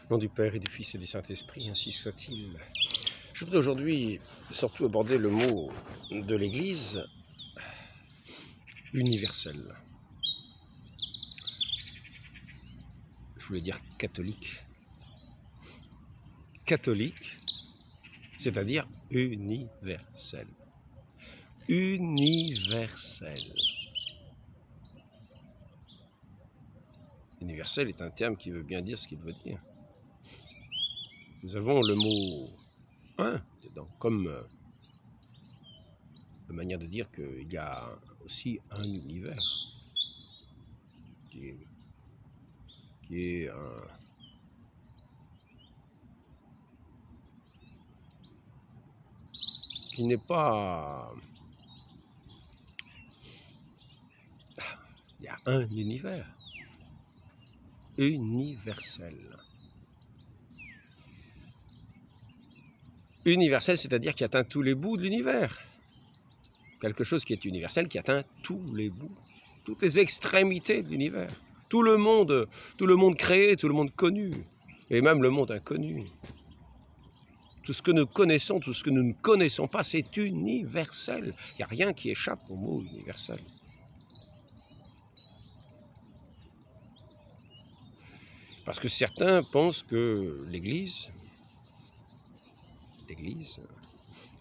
Au nom du Père et du Fils et du Saint-Esprit, ainsi soit-il. Je voudrais aujourd'hui surtout aborder le mot de l'Église universelle. Je voulais dire catholique. Catholique, c'est-à-dire universel. Universel. Universel est un terme qui veut bien dire ce qu'il veut dire. Nous avons le mot un dedans, comme de manière de dire qu'il y a aussi un univers qui est qui n'est pas... Il y a un univers universel. Universel, c'est-à-dire qui atteint tous les bouts de l'univers. Quelque chose qui est universel, qui atteint tous les bouts, toutes les extrémités de l'univers. Tout le monde créé, tout le monde connu, et même le monde inconnu. Tout ce que nous connaissons, tout ce que nous ne connaissons pas, c'est universel. Il n'y a rien qui échappe au mot universel. Parce que certains pensent que l'Église,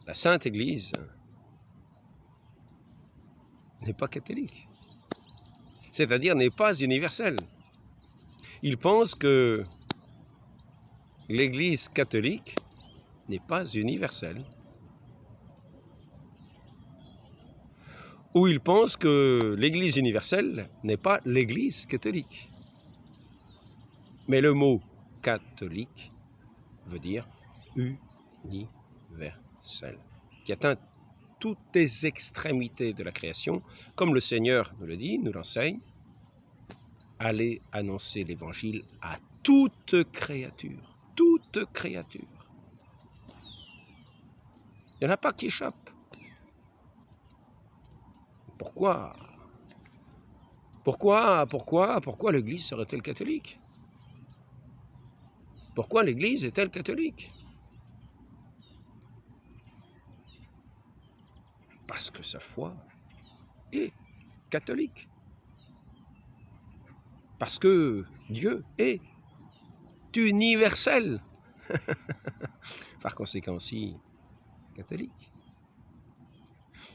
la Sainte Église, n'est pas catholique. C'est-à-dire n'est pas universelle. Ils pensent que l'Église catholique n'est pas universelle. Ou ils pensent que l'Église universelle n'est pas l'Église catholique. Mais le mot catholique veut dire universel, qui atteint toutes les extrémités de la création, comme le Seigneur nous le dit, nous l'enseigne. Allez annoncer l'Évangile à toute créature. Toute créature. Il n'y en a pas qui échappe. Pourquoi l'Église serait-elle catholique? Pourquoi l'Église est-elle catholique? Parce que sa foi est catholique. Parce que Dieu est universel. Par conséquent aussi catholique.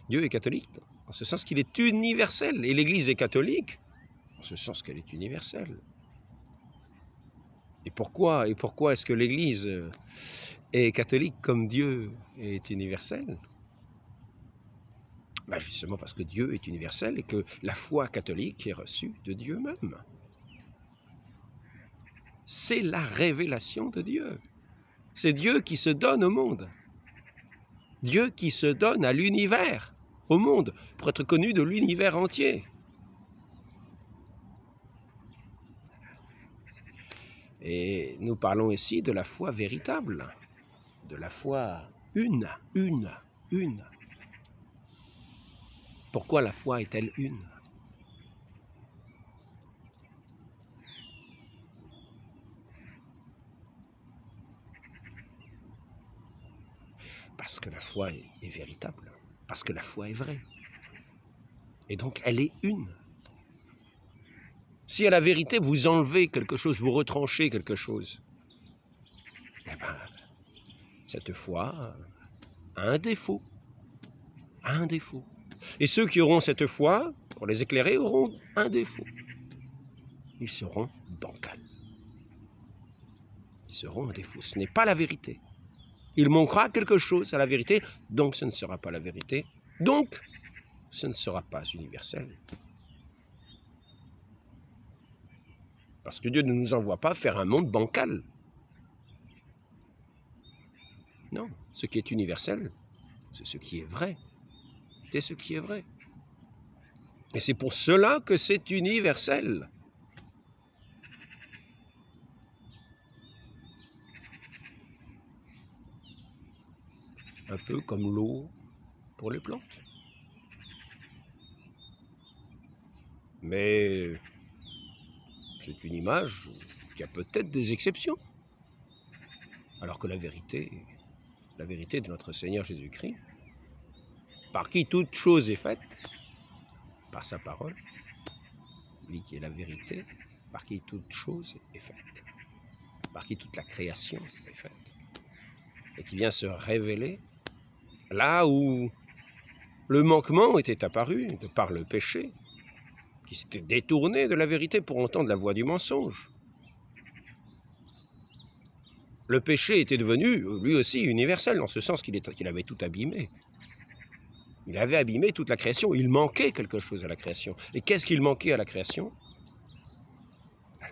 Dieu est catholique en ce sens qu'il est universel. Et l'Église est catholique en ce sens qu'elle est universelle. Et pourquoi est-ce que l'Église est catholique comme Dieu est universel? Ben justement parce que Dieu est universel et que la foi catholique est reçue de Dieu même. C'est la révélation de Dieu. C'est Dieu qui se donne au monde. Dieu qui se donne à l'univers, au monde, pour être connu de l'univers entier. Et nous parlons ici de la foi véritable, de la foi une. Pourquoi la foi est-elle une? Parce que la foi est véritable, parce que la foi est vraie. Et donc elle est une. Si à la vérité vous enlevez quelque chose, vous retranchez quelque chose, eh bien, cette foi a un défaut. A un défaut. Et ceux qui auront cette foi, pour les éclairer, auront un défaut. Ils seront bancals. Ils seront un défaut. Ce n'est pas la vérité. Il manquera quelque chose à la vérité, donc ce ne sera pas la vérité. Donc, ce ne sera pas universel. Parce que Dieu ne nous envoie pas faire un monde bancal. Non, ce qui est universel, c'est ce qui est vrai. C'est ce qui est vrai. Et c'est pour cela que c'est universel. Un peu comme l'eau pour les plantes. Mais c'est une image qui a peut-être des exceptions. Alors que la vérité de notre Seigneur Jésus-Christ, par qui toute chose est faite, par sa parole, lui qui est la vérité, par qui toute chose est faite, par qui toute la création est faite, et qui vient se révéler là où le manquement était apparu de par le péché, qui s'était détourné de la vérité pour entendre la voix du mensonge. Le péché était devenu, lui aussi, universel, dans ce sens qu'il avait tout abîmé. Il avait abîmé toute la création, il manquait quelque chose à la création. Et qu'est-ce qu'il manquait à la création?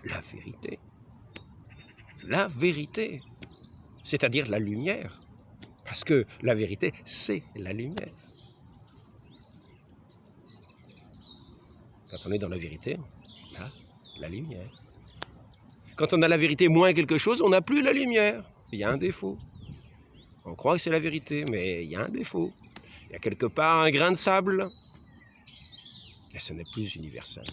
La vérité. La vérité, c'est-à-dire la lumière. Parce que la vérité, c'est la lumière. Quand on est dans la vérité, on a la lumière. Quand on a la vérité moins quelque chose, on n'a plus la lumière. Il y a un défaut. On croit que c'est la vérité, mais il y a un défaut. Il y a quelque part un grain de sable. Et ce n'est plus universel.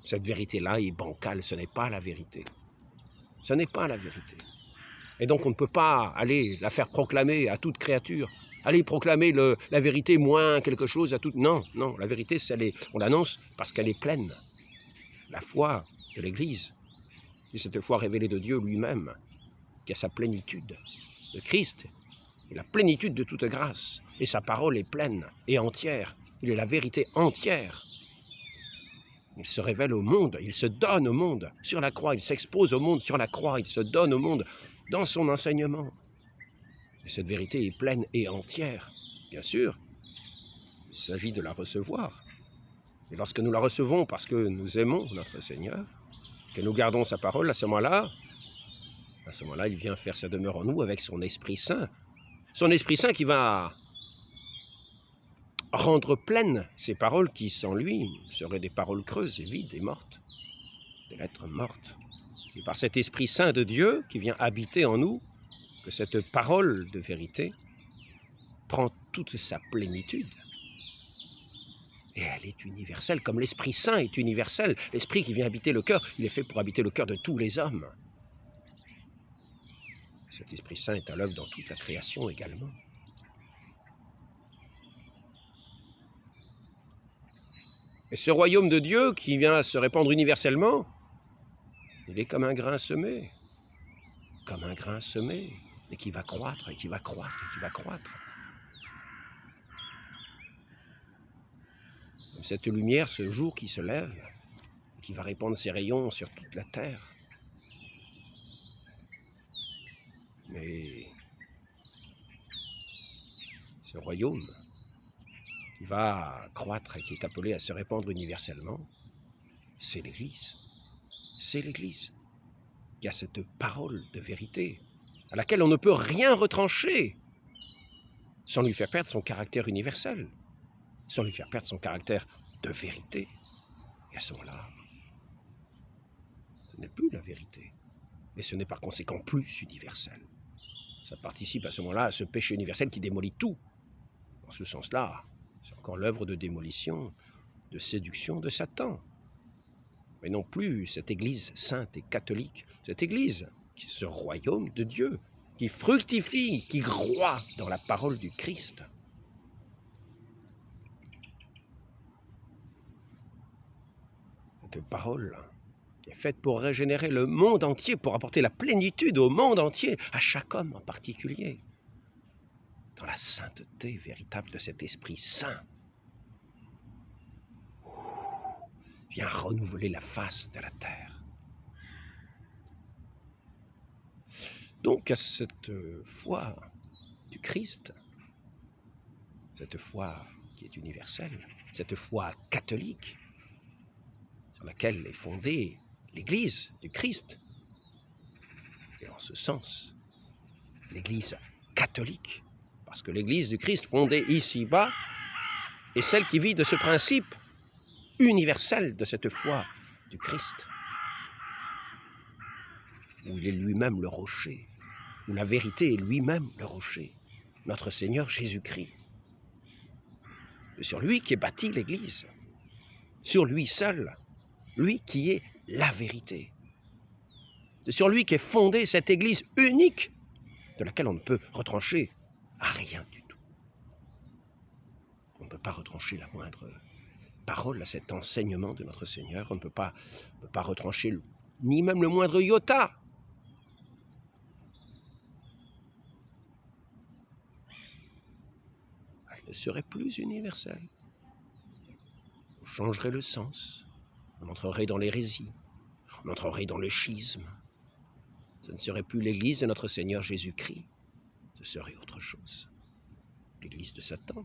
Cette vérité-là est bancale, ce n'est pas la vérité. Ce n'est pas la vérité. Et donc on ne peut pas aller la faire proclamer à toute créature. Aller proclamer la vérité moins quelque chose à toute... Non, non, la vérité, on l'annonce parce qu'elle est pleine. La foi de l'Église, c'est cette foi révélée de Dieu lui-même, qui a sa plénitude. De Christ est la plénitude de toute grâce. Et sa parole est pleine et entière. Il est la vérité entière. Il se révèle au monde, il se donne au monde sur la croix, il s'expose au monde sur la croix, il se donne au monde dans son enseignement. Et cette vérité est pleine et entière. Bien sûr, il s'agit de la recevoir. Et lorsque nous la recevons parce que nous aimons notre Seigneur, que nous gardons sa parole, à ce moment-là, il vient faire sa demeure en nous avec son Esprit Saint. Son Esprit Saint qui va rendre pleines ces paroles qui, sans lui, seraient des paroles creuses et vides et mortes, des lettres mortes. C'est par cet Esprit Saint de Dieu qui vient habiter en nous que cette parole de vérité prend toute sa plénitude. Et elle est universelle, comme l'Esprit Saint est universel. L'Esprit qui vient habiter le cœur, il est fait pour habiter le cœur de tous les hommes. Cet Esprit Saint est à l'œuvre dans toute la création également. Et ce royaume de Dieu qui vient se répandre universellement, il est comme un grain semé, et qui va croître, et qui va croître, et qui va croître. Cette lumière, ce jour qui se lève, qui va répandre ses rayons sur toute la terre. Mais ce royaume qui va croître et qui est appelé à se répandre universellement, c'est l'Église. C'est l'Église qui a cette parole de vérité à laquelle on ne peut rien retrancher sans lui faire perdre son caractère universel, sans lui faire perdre son caractère de vérité. Et à ce moment-là, ce n'est plus la vérité, et ce n'est par conséquent plus universel. Ça participe à ce moment-là à ce péché universel qui démolit tout. Dans ce sens-là, c'est encore l'œuvre de démolition, de séduction de Satan. Mais non plus cette Église sainte et catholique, cette Église, ce royaume de Dieu, qui fructifie, qui croît dans la parole du Christ. Cette parole qui est faite pour régénérer le monde entier, pour apporter la plénitude au monde entier, à chaque homme en particulier, dans la sainteté véritable de cet Esprit Saint. Vient renouveler la face de la terre. Donc à cette foi du Christ, cette foi qui est universelle, cette foi catholique, sur laquelle est fondée l'Église du Christ, et en ce sens, l'Église catholique, parce que l'Église du Christ fondée ici-bas est celle qui vit de ce principe universel de cette foi du Christ, où il est lui-même le rocher, où la vérité est lui-même le rocher, notre Seigneur Jésus-Christ. C'est sur lui qu'est bâtie l'Église, sur lui seul, lui qui est la vérité. C'est sur lui qu'est fondée cette Église unique de laquelle on ne peut retrancher rien du tout. On ne peut pas retrancher la moindre parole à cet enseignement de notre Seigneur. On ne peut pas retrancher ni même le moindre iota. Elle ne serait plus universelle. On changerait le sens. On entrerait dans l'hérésie. On entrerait dans le schisme. Ce ne serait plus l'Église de notre Seigneur Jésus-Christ. Ce serait autre chose. L'Église de Satan.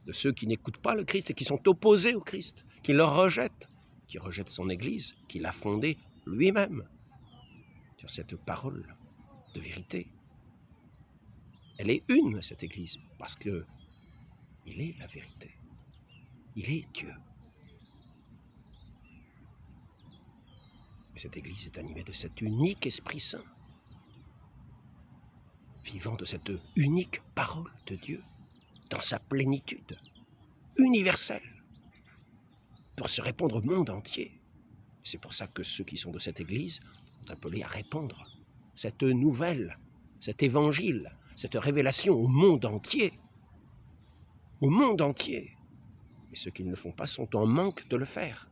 De ceux qui n'écoutent pas le Christ et qui sont opposés au Christ, qui le rejettent, qui rejettent son Église, qu'il a fondée lui-même sur cette parole de vérité. Elle est une, cette Église, parce que il est la vérité. Il est Dieu. Et cette Église est animée de cet unique Esprit Saint, vivant de cette unique parole de Dieu, dans sa plénitude universelle, pour se répandre au monde entier. C'est pour ça que ceux qui sont de cette Église sont appelés à répandre cette nouvelle, cet évangile, cette révélation au monde entier. Au monde entier. Et ceux qui ne le font pas sont en manque de le faire.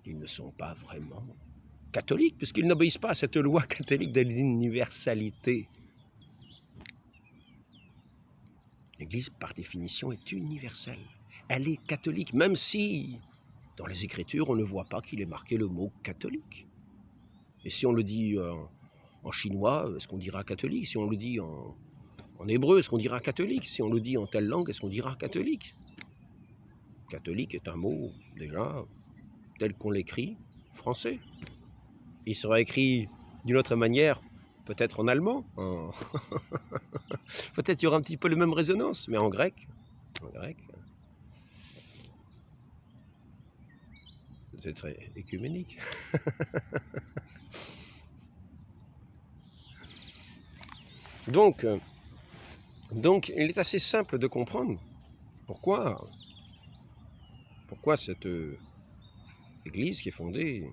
Ils ne sont pas vraiment catholiques, puisqu'ils n'obéissent pas à cette loi catholique de l'universalité. L'Église, par définition, est universelle. Elle est catholique, même si, dans les Écritures, on ne voit pas qu'il est marqué le mot catholique. Et si on le dit en chinois, est-ce qu'on dira catholique? Si on le dit en hébreu, est-ce qu'on dira catholique? Si on le dit en telle langue, est-ce qu'on dira catholique? Catholique est un mot, déjà, tel qu'on l'écrit, français. Il sera écrit d'une autre manière, peut-être en allemand. Peut-être il y aura un petit peu la même résonance, mais en grec. C'est très écuménique. Donc, il est assez simple de comprendre pourquoi cette Église qui est fondée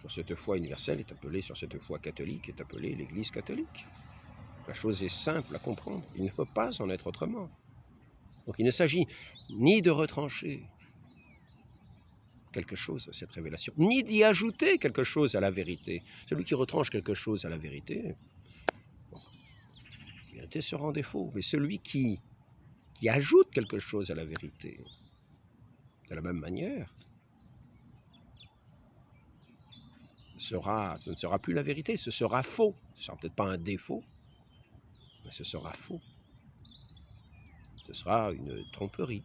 sur cette foi universelle est appelée, sur cette foi catholique, est appelée l'Église catholique. La chose est simple à comprendre. Il ne peut pas en être autrement. Donc il ne s'agit ni de retrancher quelque chose à cette révélation, ni d'y ajouter quelque chose à la vérité. Celui qui retranche quelque chose à la vérité, la vérité sera en défaut. Mais celui qui ajoute quelque chose à la vérité, de la même manière, ce ne sera plus la vérité, ce sera faux. Ce ne sera peut-être pas un défaut, mais ce sera faux. Ce sera une tromperie.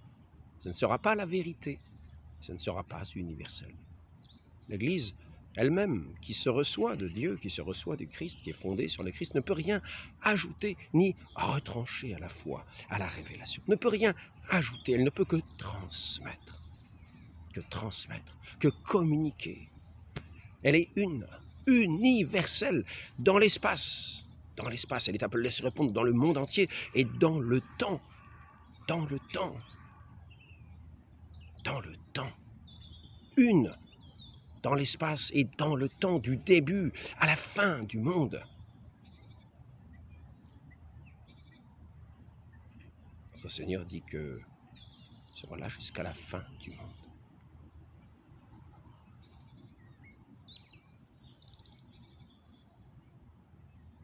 Ce ne sera pas la vérité. Ce ne sera pas universel. L'Église elle-même, qui se reçoit de Dieu, qui se reçoit du Christ, qui est fondée sur le Christ, ne peut rien ajouter ni retrancher à la foi, à la révélation. Ne peut rien ajouter, elle ne peut que transmettre, que communiquer. Elle est universelle, dans l'espace. Dans l'espace, elle est appelée à se répondre dans le monde entier et dans le temps. Dans le temps. Dans le temps. Une dans l'espace et dans le temps du début à la fin du monde. Notre Seigneur dit que sera là jusqu'à la fin du monde.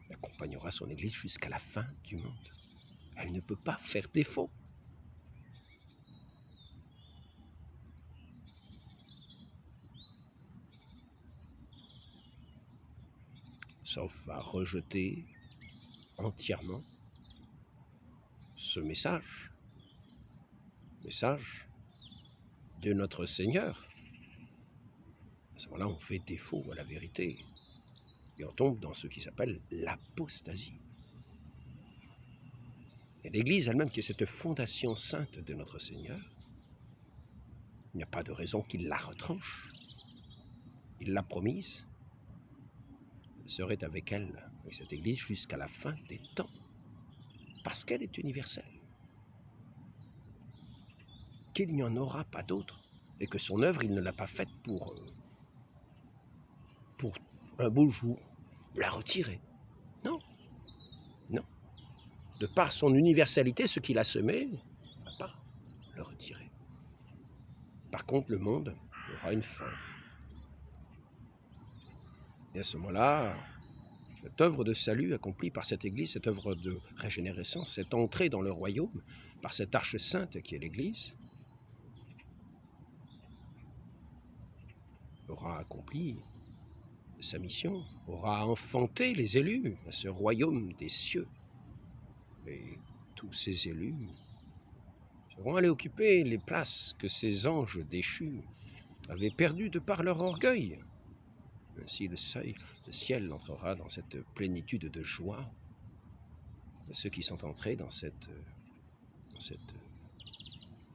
Il accompagnera son Église jusqu'à la fin du monde. Elle ne peut pas faire défaut. Sauf à rejeter entièrement ce message de notre Seigneur. À ce moment-là, on fait défaut à la vérité et on tombe dans ce qui s'appelle l'apostasie. Et l'Église elle-même, qui est cette fondation sainte de notre Seigneur, il n'y a pas de raison qu'il la retranche. Il l'a promise. Il serait avec elle, avec cette Église, jusqu'à la fin des temps, parce qu'elle est universelle. Qu'il n'y en aura pas d'autre, et que son œuvre, il ne l'a pas faite pour un beau jour, la retirer. Non, non. De par son universalité, ce qu'il a semé, ne va pas le retirer. Par contre, le monde aura une fin. Et à ce moment-là, cette œuvre de salut accomplie par cette Église, cette œuvre de régénérescence, cette entrée dans le royaume par cette arche sainte qui est l'Église, aura accompli sa mission, aura enfanté les élus à ce royaume des cieux. Et tous ces élus seront allés occuper les places que ces anges déchus avaient perdues de par leur orgueil. Ainsi le ciel entrera dans cette plénitude de joie de ceux qui sont entrés dans cette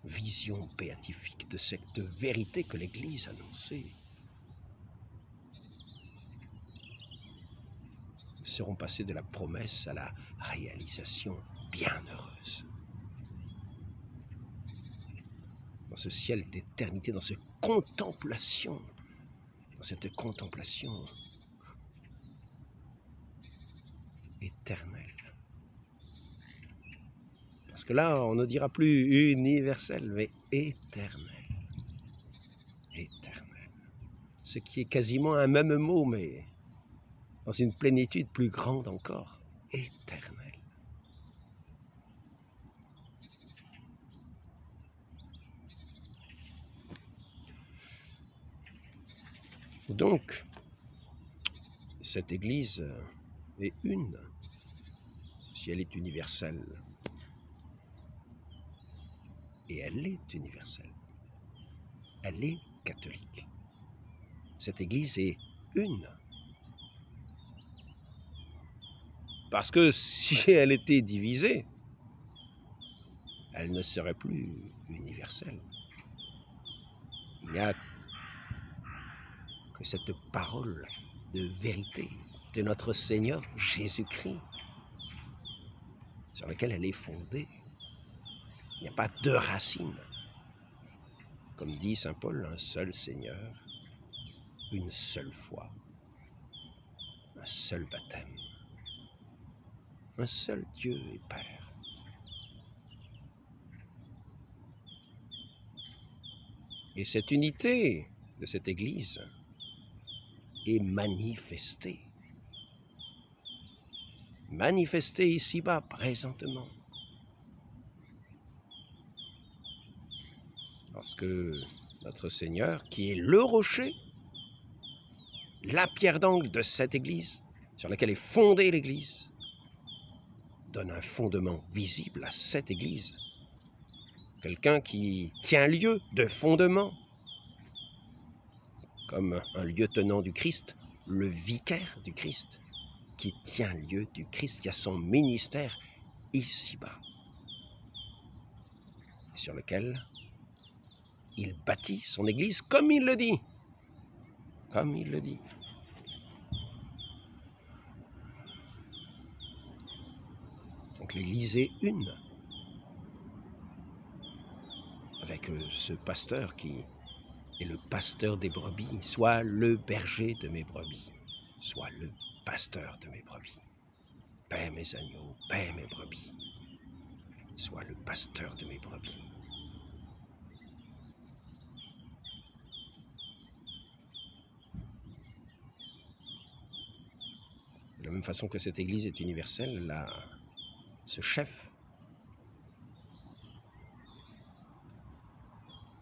vision béatifique, de cette vérité que l'Église annonçait. Ils seront passés de la promesse à la réalisation bienheureuse. Dans ce ciel d'éternité, dans cette contemplation éternelle. Parce que là, on ne dira plus universel, mais éternel. Éternel. Ce qui est quasiment un même mot, mais dans une plénitude plus grande encore. Éternel. Donc, cette Église est une, si elle est universelle. Et elle est universelle. Elle est catholique. Cette Église est une. Parce que si elle était divisée, elle ne serait plus universelle. Il n'y a que cette parole de vérité de notre Seigneur Jésus-Christ sur laquelle elle est fondée. Il n'y a pas deux racines. Comme dit saint Paul, un seul Seigneur, une seule foi, un seul baptême, un seul Dieu et Père. Et cette unité de cette Église est manifestée ici-bas, présentement. Parce que notre Seigneur, qui est le rocher, la pierre d'angle de cette Église, sur laquelle est fondée l'Église, donne un fondement visible à cette Église. Quelqu'un qui tient lieu de fondement, comme un lieutenant du Christ, le vicaire du Christ, qui tient lieu du Christ, qui a son ministère ici-bas, sur lequel il bâtit son Église comme il le dit. Comme il le dit. Donc l'Église est une, avec ce pasteur qui est le pasteur des brebis, soit le berger de mes brebis, soit le pasteur de mes brebis. Paix mes agneaux, paix mes brebis, soit le pasteur de mes brebis. De la même façon que cette Église est universelle, ce chef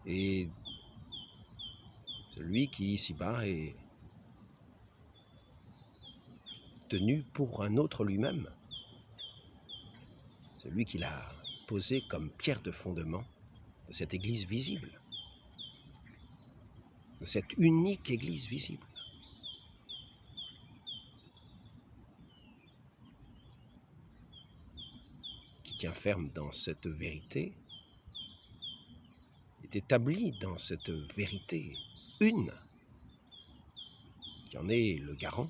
est celui qui ici-bas est tenu pour un autre lui-même, celui qu'il a posé comme pierre de fondement de cette Église visible, de cette unique Église visible. Qui tient ferme dans cette vérité, est établi dans cette vérité une, qui en est le garant,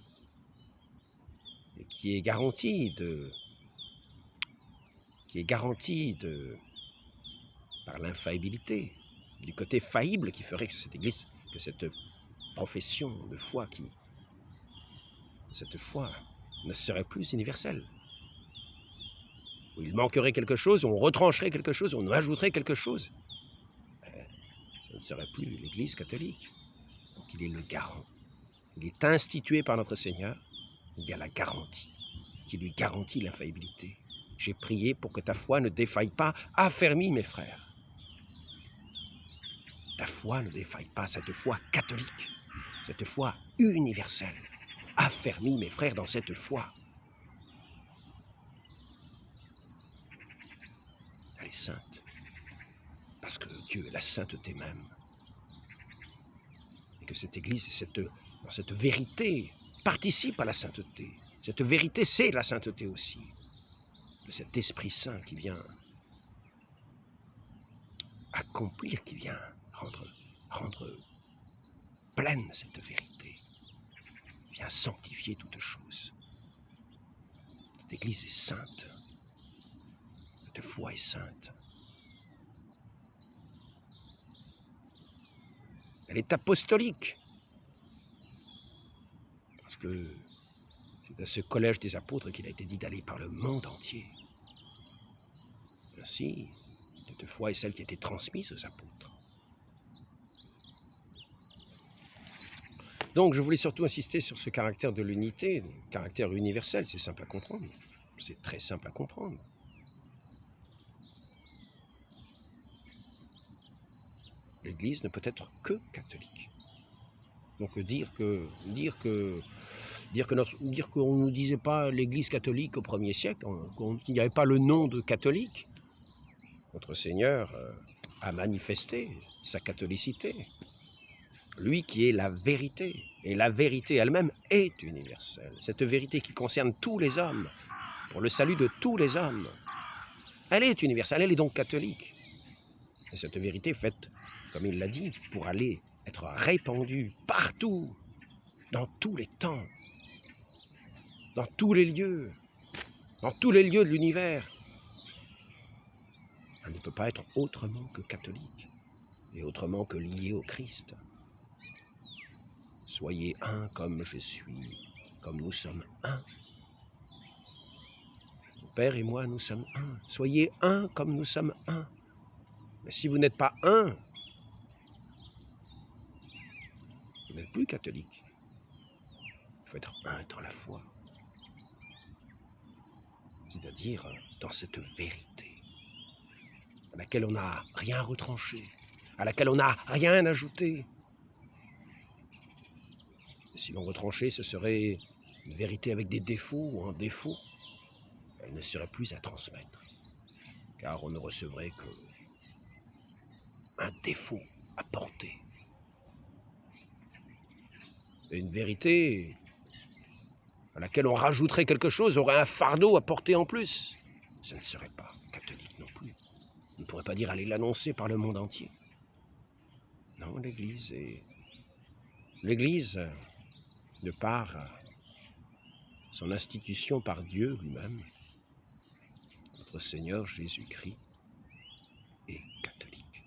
et qui est garantie par l'infaillibilité, du côté faillible qui ferait que cette Église, que cette profession de foi qui cette foi ne serait plus universelle. Où il manquerait quelque chose, on retrancherait quelque chose, on ajouterait quelque chose. Ça ne serait plus l'Église catholique. Donc il est le garant. Il est institué par notre Seigneur. Il y a la garantie, qui lui garantit l'infaillibilité. J'ai prié pour que ta foi ne défaille pas. Affermis, mes frères. Ta foi ne défaille pas, cette foi catholique, cette foi universelle. Affermis, mes frères, dans cette foi. Elle est sainte. Parce que Dieu est la sainteté même. Et que cette Église, dans cette vérité, participe à la sainteté. Cette vérité, c'est la sainteté aussi. De cet Esprit Saint qui vient accomplir, qui vient rendre pleine cette vérité, qui vient sanctifier toute chose. Cette Église est sainte. Cette foi est sainte. Elle est apostolique. Parce que c'est à ce collège des apôtres qu'il a été dit d'aller par le monde entier. Ainsi, cette foi est celle qui a été transmise aux apôtres. Donc je voulais surtout insister sur ce caractère de l'unité, caractère universel, c'est simple à comprendre. C'est très simple à comprendre. L'Église ne peut être que catholique. Donc dire qu'on ne nous disait pas l'Église catholique au 1er siècle, qu'il n'y avait pas le nom de catholique, notre Seigneur a manifesté sa catholicité. Lui qui est la vérité, et la vérité elle-même est universelle. Cette vérité qui concerne tous les hommes, pour le salut de tous les hommes, elle est universelle, elle est donc catholique. Et cette vérité est faite, comme il l'a dit, pour aller être répandue partout, dans tous les temps, dans tous les lieux de l'univers. Elle ne peut pas être autrement que catholique, et autrement que liée au Christ. Soyez un comme je suis, comme nous sommes un. Mon Père et moi, nous sommes un. Soyez un comme nous sommes un. Mais si vous n'êtes pas un, vous n'êtes plus catholique. Il faut être un dans la foi. C'est-à-dire dans cette vérité, à laquelle on n'a rien retranché, à laquelle on n'a rien ajouté. Si l'on retranchait, ce serait une vérité avec des défauts ou un défaut. Elle ne serait plus à transmettre, car on ne recevrait qu'un défaut à porter. Et une vérité à laquelle on rajouterait quelque chose aurait un fardeau à porter en plus. Ce ne serait pas catholique non plus. On ne pourrait pas dire aller l'annoncer par le monde entier. Non, l'Église, de par son institution par Dieu lui-même, notre Seigneur Jésus-Christ, est catholique.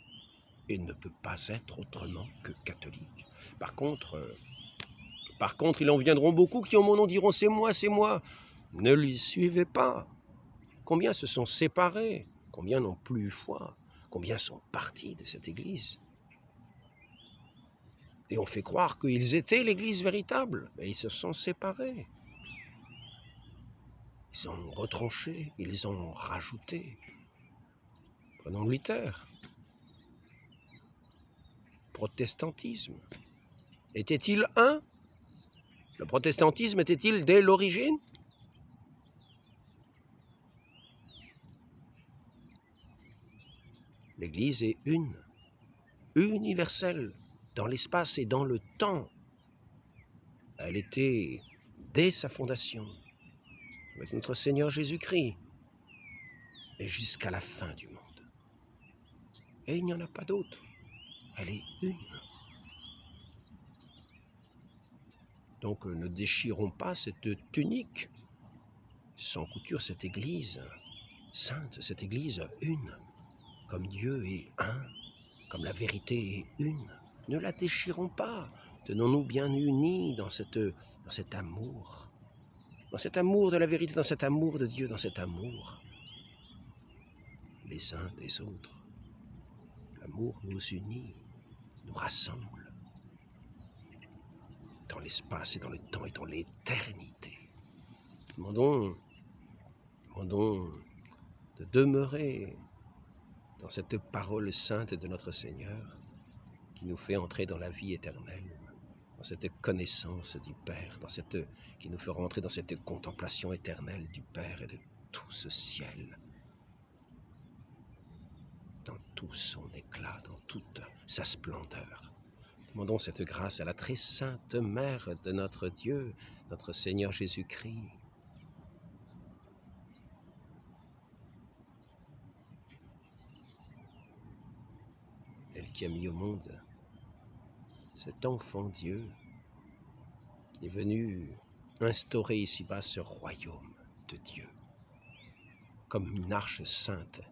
Et ne peut pas être autrement que catholique. Par contre, ils en viendront beaucoup qui en mon nom diront « c'est moi, c'est moi ». Ne les suivez pas. Combien se sont séparés? Combien n'ont plus eu foi? Combien sont partis de cette Église? Et on fait croire qu'ils étaient l'Église véritable, mais ils se sont séparés. Ils ont retranché, ils ont rajouté. Prenons Luther. Protestantisme. Était-il un? Le protestantisme était-il dès l'origine? L'Église est une, universelle, dans l'espace et dans le temps. Elle était dès sa fondation, avec notre Seigneur Jésus-Christ, et jusqu'à la fin du monde. Et il n'y en a pas d'autre. Elle est une. Donc ne déchirons pas cette tunique, sans couture cette Église sainte, cette Église une, comme Dieu est un, comme la vérité est une. Ne la déchirons pas, tenons-nous bien unis dans cet amour dans cet amour de la vérité, dans cet amour de Dieu, dans cet amour les uns des autres. L'amour nous unit, nous rassemble dans l'espace et dans le temps et dans l'éternité. Demandons de demeurer dans cette parole sainte de notre Seigneur qui nous fait entrer dans la vie éternelle, dans cette connaissance du Père, qui nous fera entrer dans cette contemplation éternelle du Père et de tout ce ciel, dans tout son éclat, dans toute sa splendeur. Demandons cette grâce à la très sainte Mère de notre Dieu, notre Seigneur Jésus-Christ. Elle qui a mis au monde cet enfant Dieu, qui est venu instaurer ici-bas ce royaume de Dieu, comme une arche sainte,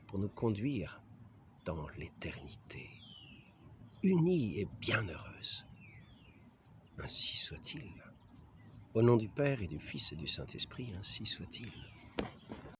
pour nous conduire dans l'éternité, unie et bienheureuse. Ainsi soit-il. Au nom du Père et du Fils et du Saint-Esprit, ainsi soit-il.